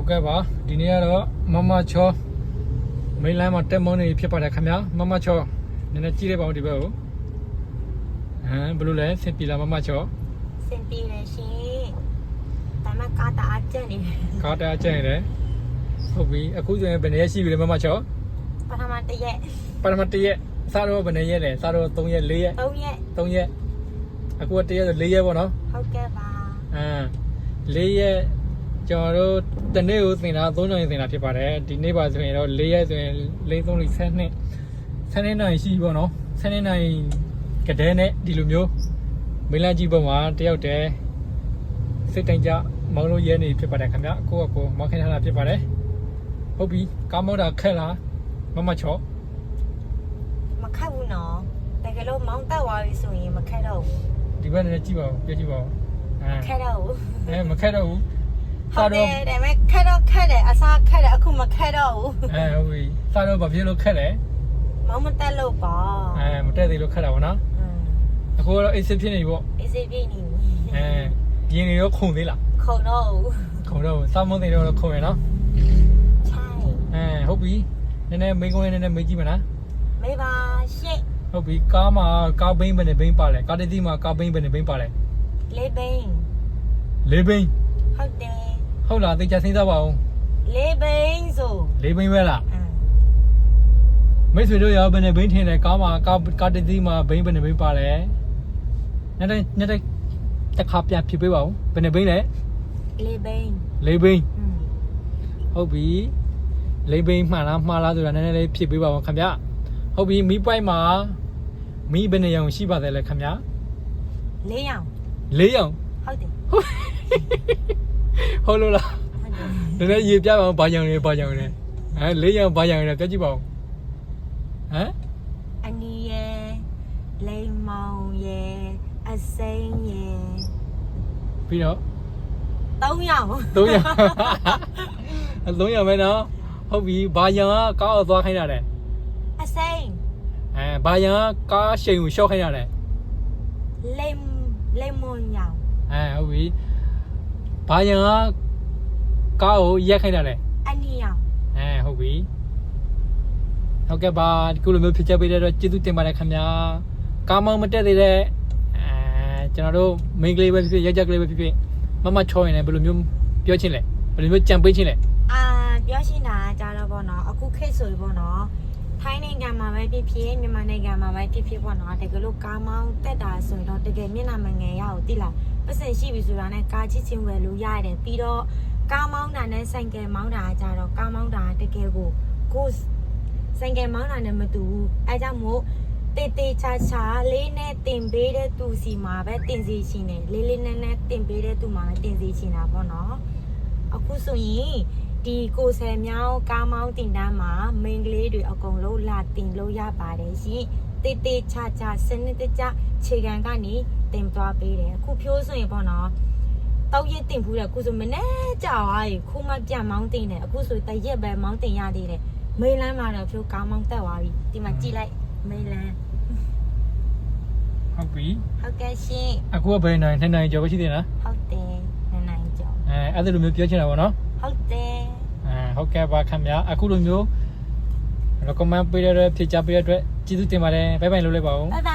ဟုတ်ကဲ့ပါဒီနေ့ကတော့မမချောမိန်းလမ်းမှာတက်မောင်းနေဖြစ်ပါတယ်ခင်ဗျာမမချောနည်းနည်းကြည့်လိုက်ပါဦးဒီဘက်ကိုဘယ်လိုလဲဆင်ပြေလားမမချောဆင်ပြေတယ်ရှင်ဒါမှကားတအားကျက်နေတယ်ကားတအားကျက်နေတယ်ဟုတ်ပြီအခုဆိုရင်ဘယ်နှစ်ရက်ရှိပြီလဲမမချောပထမတစ်ရက်စားတော့ဘယ်နှစ်ရက်လဲစားတော့3ရက်4ရက်3ရက်အခုက1ရက်ဆို4ရက်ပေါ့နော်ဟုတ်ကဲ့ပါ4ရက်ကျွန်တော်တို့တနေ့ကိုသင်တာ3နိုင်သင်တာဖြစ်ပါတယ်ဒီနေ့ပါဆိုရင်တော့4ရက်ဆိုရင်4 3 10နိုင်ရှိပေါ့နော်10နိုင်ကတဲ့နဲ့ဒီလိုမျိုးမိလာကြီးပေါ်မှာတယောက်တည်းစိတ်တိုင်းကြမောင်းလို့ရဲနေဖြစ်ပါတယ်ခင်ဗျကိုယ့်အကိုမောင်းခိုင်းထားတာဖြစ်ပါတယ်ဟုတ်ပြီကားမောင်းတာခက်လားမမချောမခက်ဘူးနော်တကယ်လို့မောင်းတက်သွားပြီဆိုရင်မခက်တော့ဘူးဒီဘက်နဲ့ကြည့်ပါဦးကြည့်ပါဦးခက်တော့ဘူးမခက်တော့ဘူးစားတော့ဒါပေမဲ့ခက်တယ်အစားခက်တယ်အခုမခက်တော့ဘူးဟုတ်ပြီစားတော့ဘာဖြစ်လို့ခက်လဲမောင်းမတက်လို့ပါမတက်သေးလို့ခက်တာပေါ့နော်အခုတော့အေးစစ်ဖြစ်နေပြီပေါ့အေးစစ်ဖြစ်နေပြီပြင်းနေတော့ခုန်သေးလားခုန်တော့စားမုန်းနေတော့ခုန်ရနော်ใช่ဟုတ်ပြီနည်းနည်းမိကုန်းလေးနည်းနည်းမေးကြည့်မလားမေးပါရှင့်ဟုတ်ပြီကားမှာကားဘိန်းဘယ်နဲ့ဘိန်းပါလဲကားတစ်စီးမှာကားဘိန်းဘယ်နဲ့ဘိန်းပါလဲ၄ဘိန်းဟုတ်တယ်ဟုတ်လားသိချစဉ်းစားပါဦး၄ဘိန်းဆို၄ဘိန်းပဲလားမိတ်ဆွေတို့ရောဘယ်နဲ့ဘိန်းထင်လဲကားမှာကားတစ်စီးမှာဘိန်းဘယ်နဲ့ဘိန်းပါလဲနည်းနည်းတစ်ခါပြန်ဖြေပေးပါဦးဘယ်နဲ့ဘိန်းလဲ၄ဘိန်းဟုတ်ပြီ၄ဘိန်းမှန်လားဆိုတာနည်းနည်းလေးဖြေပေးပါဦးခင်ဗျဟုတ်ပြီမီးပွိုက်မှာမီးဘယ်နှရောင်ရှိပါသေးလဲခင်ဗျ၄ရောင်ဟုတ်တယ်ဟုတ်လို့လားနည်းနည်းရေပြပါဦးဘာကြောင်လဲ၄ရောင်ဘာကြောင်လဲပြောကြည့်ပါဦးအနီရယ်လိမ္မောင်ရယ်အစိမ်းရယ်ပြီးတော့3ရောင်ပဲနော်ဟုတ်ပြီဘာကြောင်ကကားကိုသွားခိုင်းတာလဲအစိမ်းဘာကြောင်ကကားရှိန်ကိုရှော့ခိုင်းတာလဲလိမ္မောင်ရောင်ဟုတ်ပြီဘာကြောင်ကကားကိုရက်ခိုင်းတာလဲအနီရောင်ဟုတ်ပြီဟုတ်ကဲ့ပါဒီလိုမျိုးဖြစ်ချက်ပေးတဲ့တော့ကျေးဇူးတင်ပါတယ်ခင်ဗျာကားမောင်းမတက်သေးတဲ့ကျွန်တော်တို့မိန်းကလေးပဲဖြစ်ဖြစ်ယောက်ျားကလေးပဲဖြစ်ဖြစ်မမချောရင်လည်းဘယ်လိုမျိုးပြောချင်းလဲဘယ်လိုမျိုးကြံပေးချင်းလဲပြောရှင်းတာကြတော့ပေါ့နော်အခုခေတ်ဆိုရင်ပေါ့နော်ထိုင်းနိုင်ငံမှာပဲဖြစ်ဖြစ်မြန်မာနိုင်ငံမှာပဲဖြစ်ဖြစ်ပေါ့နော်တကယ်လို့ကားမောင်းတက်တာဆိုရင်တော့တကယ်မျက်နှာမငယ်ရအောင်တိလားပတ်စံရှိပြီဆိုတာနဲ့ကားချစ်ချင်းဝယ်လို့ရတယ်ပြီးတော့ကားမောင်းတာနဲ့ဆိုင်ကယ်မောင်းတာကြတော့ကားမောင်းတာတကယ်ကိုဆိုင်ကယ်မောင်းတာနဲ့မတူဘူးအဲကြောင့်မို့တေချာလေးနဲ့တင်ပေးတဲ့သူစီမှာပဲတင်စီရှင်နေလေးနဲ့တင်ပေးတဲ့သူမှာပဲတင်စီရှင်တာပေါ့နော်အခုဆိုရင်ဒီကိုဆယ်မြောင်းကားမောင်းတင်တန်းမှာမိန်းကလေးတွေအကုန်လုံးလာတင်လို့ရပါတယ်ရှင်တေချာစနစ်တကျခြေခံကနေတင်သွားပေးတယ်အခုဖြိုးဆိုရင်ပေါ့နော်တောက်ရက်တင်ဖူးတယ်အခုဆိုမနေ့ကြာသွားပြီခုမှပြန်မောင်းတင်တယ်အခုဆိုတရက်ပဲမောင်းတင်ရသေးတယ်မိန်းလမ်းမှာတော့ဖြိုးကားမောင်းတက်သွားပြီဒီမှာကြည့်လိုက်မိန်းလမ်းဟုတ်ပြီဟုတ်ကဲ့ရှင်အခုကဘယ်နိုင်2နိုင်ကျော်ပဲရှိသေးလားဟုတ်တယ်2နိုင်ကျော်အဲ့ဒါလိုမျိုးပြောချင်တာပေါ့နော်ဟုတ်တယ်ဟုတ်ကဲ့ပါခင်ဗျာအခုလိုမျိုး recommend ပေးတဲ့ဖြည့်ချပေးတဲ့အတွက်ကျေးဇူးတင်ပါတယ်ဘိုင်ဘိုင်လုပ်လိုက်ပါဦးဘိုင်ဘိုင်